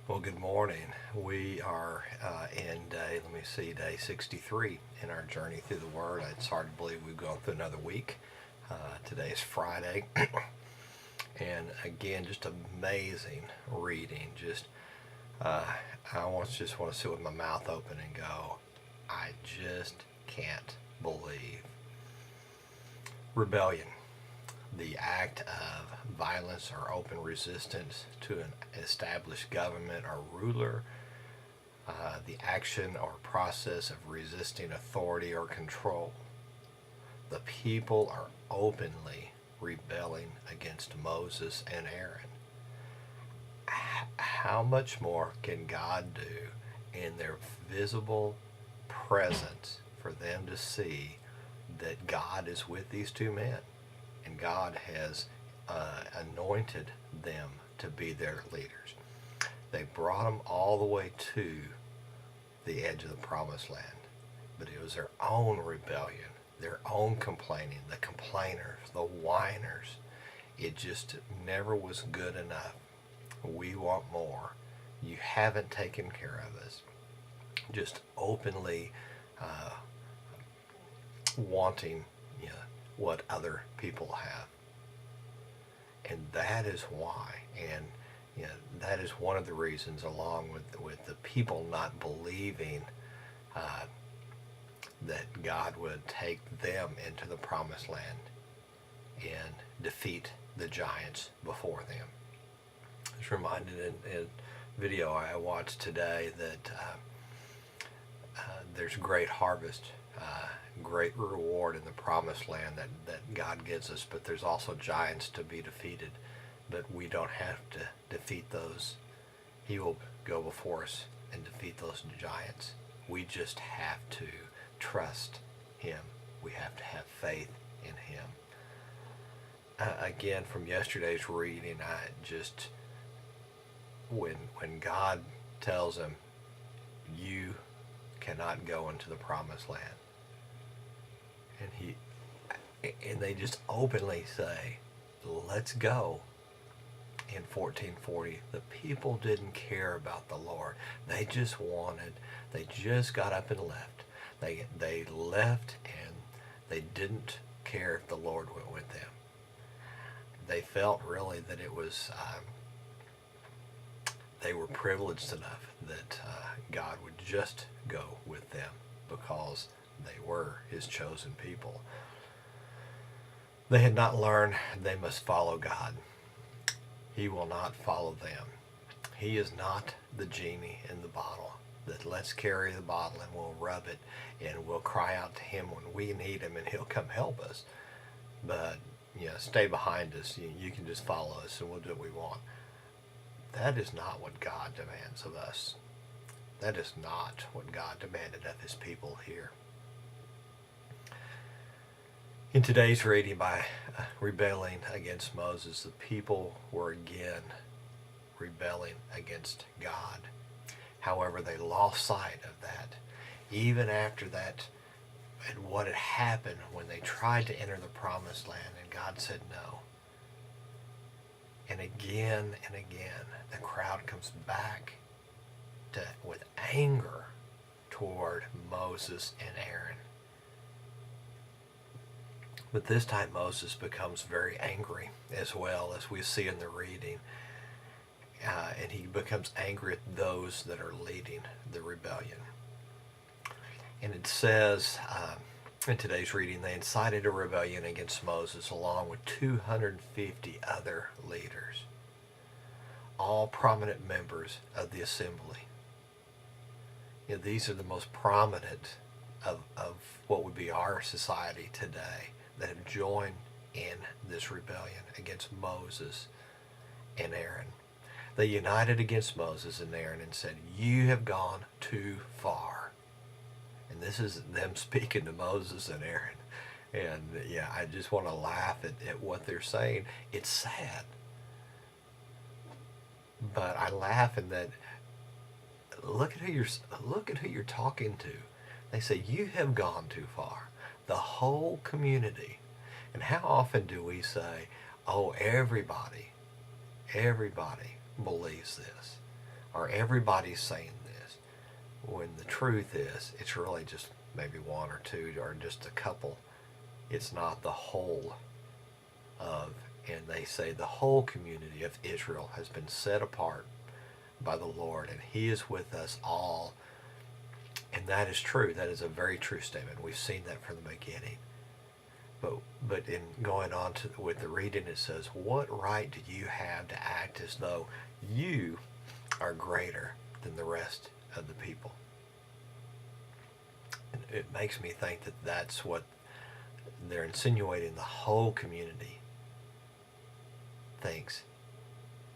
Well, good morning. We are day 63 in our journey through the Word. It's hard to believe we've gone through another week. Today is Friday. And again, just amazing reading. Just want to sit with my mouth open and go, I just can't believe. Rebellion, the act of violence or open resistance to an established government or ruler, the action or process of resisting authority or control. The people are openly rebelling against Moses and Aaron. How much more can God do in their visible presence for them to see that God is with these two men? And God has anointed them to be their leaders. They brought them all the way to the edge of the promised land. But it was their own rebellion, their own complaining, the complainers, the whiners. It just never was good enough. We want more. You haven't taken care of us. Just openly wanting what other people have. And that is why. And that is one of the reasons, along with the people not believing that God would take them into the promised land and defeat the giants before them. I was reminded in a video I watched today that there's great harvest, great reward in the promised land that God gives us, but there's also giants to be defeated. But we don't have to defeat those. He will go before us and defeat those giants. We just have to trust Him. We have to have faith in Him. Again, from yesterday's reading, when God tells them, you cannot go into the promised land, and they just openly say, let's go. In 1440, the people didn't care about the Lord. They just got up and left. They left, and they didn't care if the Lord went with them. They felt really that it was they were privileged enough that God would just go with them because they were His chosen people. They had not learned they must follow God. He will not follow them. He is not the genie in the bottle that let's carry the bottle and we'll rub it and we'll cry out to Him when we need Him and He'll come help us. But stay behind us. You can just follow us and we'll do what we want. That is not what God demands of us. That is not what God demanded of His people here. In today's reading, by rebelling against Moses, the people were again rebelling against God. However, they lost sight of that. Even after that, and what had happened when they tried to enter the promised land and God said no. And again, the crowd comes back with anger toward Moses and Aaron. But this time Moses becomes very angry as well, as we see in the reading. And he becomes angry at those that are leading the rebellion. And it says in today's reading, they incited a rebellion against Moses along with 250 other leaders, all prominent members of the assembly. These are the most prominent of what would be our society today that have joined in this rebellion against Moses and Aaron. They united against Moses and Aaron and said, you have gone too far. And this is them speaking to Moses and Aaron. And I just want to laugh at what they're saying. It's sad. But I laugh in that, look at who you're talking to. They say, you have gone too far. The whole community. And how often do we say, oh, everybody believes this? or everybody's saying this, when the truth is it's really just maybe one or two or just a couple. It's not the whole of, and they say the whole community of Israel has been set apart by the Lord, and He is with us all. And that is true. That is a very true statement. We've seen that from the beginning. But in going on with the reading, it says, what right do you have to act as though you are greater than the rest of the people? And it makes me think that that's what they're insinuating. The whole community thinks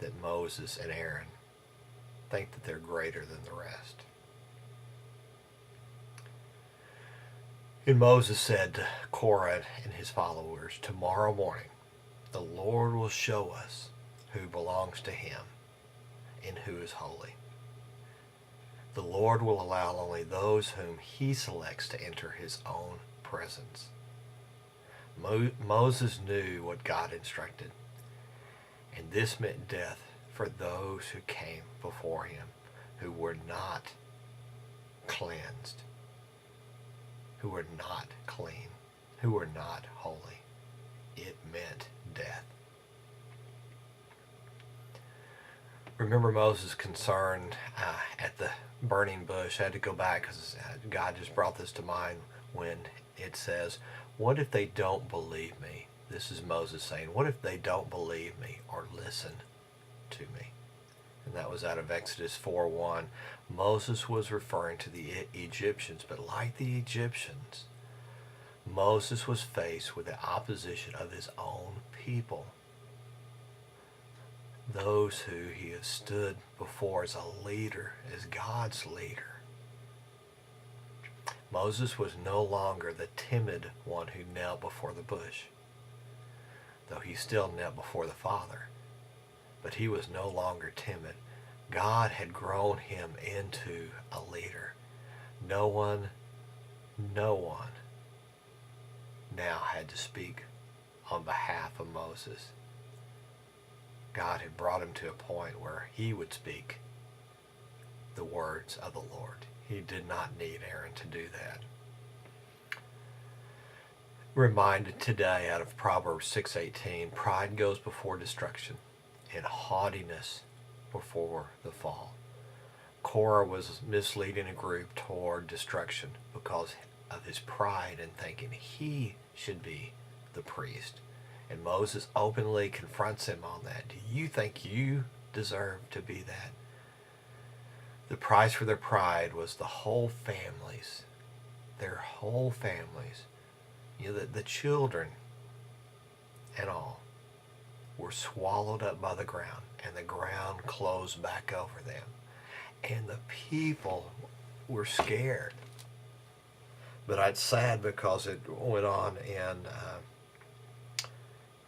that Moses and Aaron think that they're greater than the rest. And Moses said to Korah and his followers, tomorrow morning the Lord will show us who belongs to Him and who is holy. The Lord will allow only those whom He selects to enter His own presence. Moses knew what God instructed, and this meant death for those who came before him, who were not cleansed, who were not clean, who were not holy. It meant death. Remember Moses' concern at the burning bush. I had to go back because God just brought this to mind when it says, what if they don't believe me? This is Moses saying, what if they don't believe me or listen to me? And that was out of Exodus 4:1. Moses was referring to the Egyptians, but like the Egyptians, Moses was faced with the opposition of his own people, those who he has stood before as a leader, as God's leader. Moses was no longer the timid one who knelt before the bush, though he still knelt before the Father. But he was no longer timid. God had grown him into a leader. No one now had to speak on behalf of Moses. God had brought him to a point where he would speak the words of the Lord. He did not need Aaron to do that. Reminded today out of Proverbs 6:18, pride goes before destruction and haughtiness before the fall. Korah was misleading a group toward destruction because of his pride in thinking he should be the priest. And Moses openly confronts him on that. Do you think you deserve to be that? The price for their pride was the whole families, their whole families. You know, the children and all were swallowed up by the ground, and the ground closed back over them. And the people were scared. But it's sad because it went on in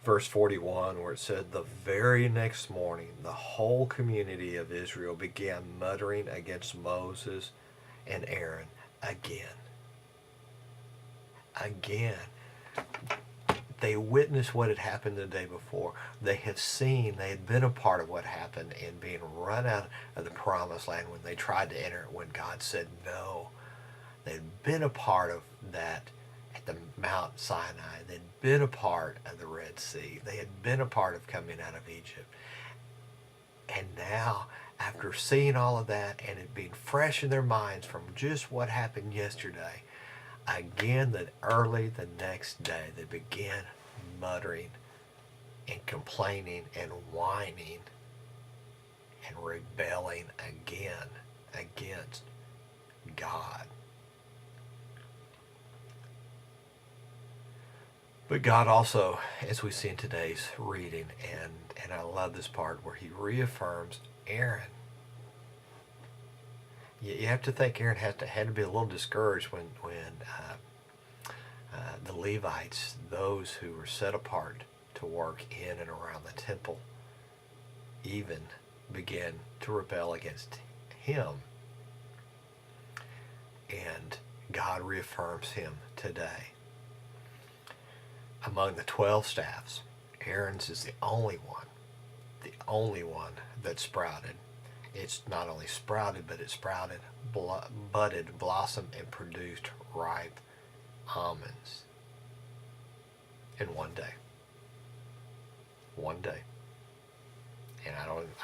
verse 41 where it said, the very next morning the whole community of Israel began muttering against Moses and Aaron again. They witnessed what had happened the day before. They had been a part of what happened in being run out of the promised land when they tried to enter it when God said no. They'd been a part of that at the Mount Sinai. They'd been a part of the Red Sea. They had been a part of coming out of Egypt. And now, after seeing all of that and it being fresh in their minds from just what happened yesterday, again, that early the next day, they began muttering and complaining and whining and rebelling again against God. But God also, as we see in today's reading, and I love this part where he reaffirms Aaron. You have to think Aaron had to be a little discouraged when the Levites, those who were set apart to work in and around the temple, even began to rebel against him. And God reaffirms him today. Among the 12 staffs, Aaron's is the only one that sprouted. It's not only sprouted, but it sprouted, budded, blossomed, and produced ripe almonds in one day. One day. And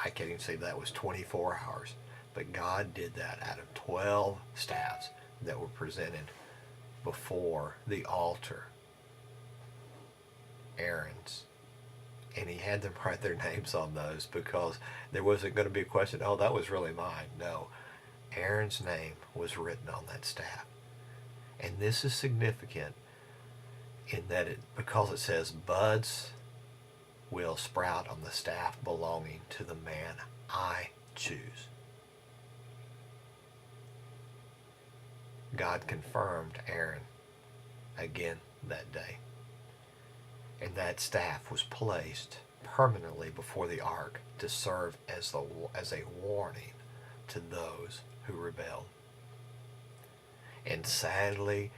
I can't even say that was 24 hours. But God did that out of 12 staffs that were presented before the altar. Aaron's. And he had them write their names on those because there wasn't going to be a question, oh, that was really mine. No. Aaron's name was written on that staff. And this is significant in that because it says buds will sprout on the staff belonging to the man I choose. God confirmed Aaron again that day. And that staff was placed permanently before the ark to serve as a warning to those who rebelled. And sadly,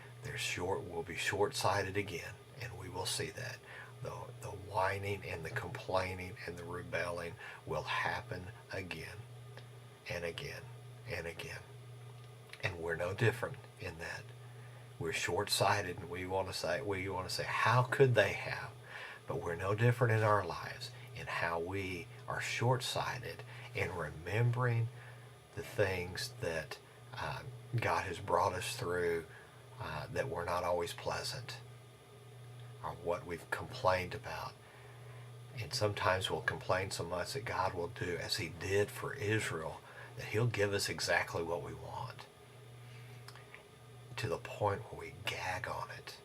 will be short-sighted again, and we will see that. The whining and the complaining and the rebelling will happen again and again and again. And we're no different in that. We're short-sighted, and we want to say, how could they have? But we're no different in our lives in how we are short-sighted in remembering the things that God has brought us through that were not always pleasant, or what we've complained about. And sometimes we'll complain so much that God will do, as he did for Israel, that he'll give us exactly what we want, to the point where we gag on it.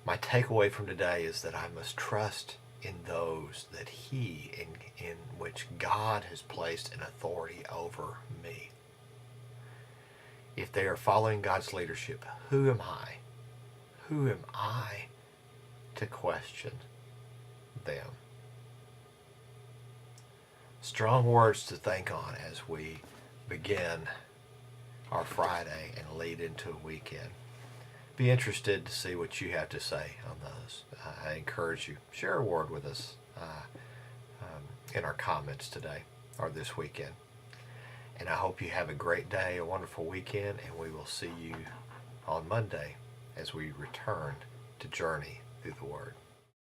My takeaway from today is that I must trust in those that in which God has placed an authority over me. If they are following God's leadership, who am I? Who am I to question them? Strong words to think on as we begin our Friday and lead into a weekend. Be interested to see what you have to say on those. I encourage you, share a word with us in our comments today or this weekend. And I hope you have a great day, a wonderful weekend, and we will see you on Monday as we return to journey through the Word.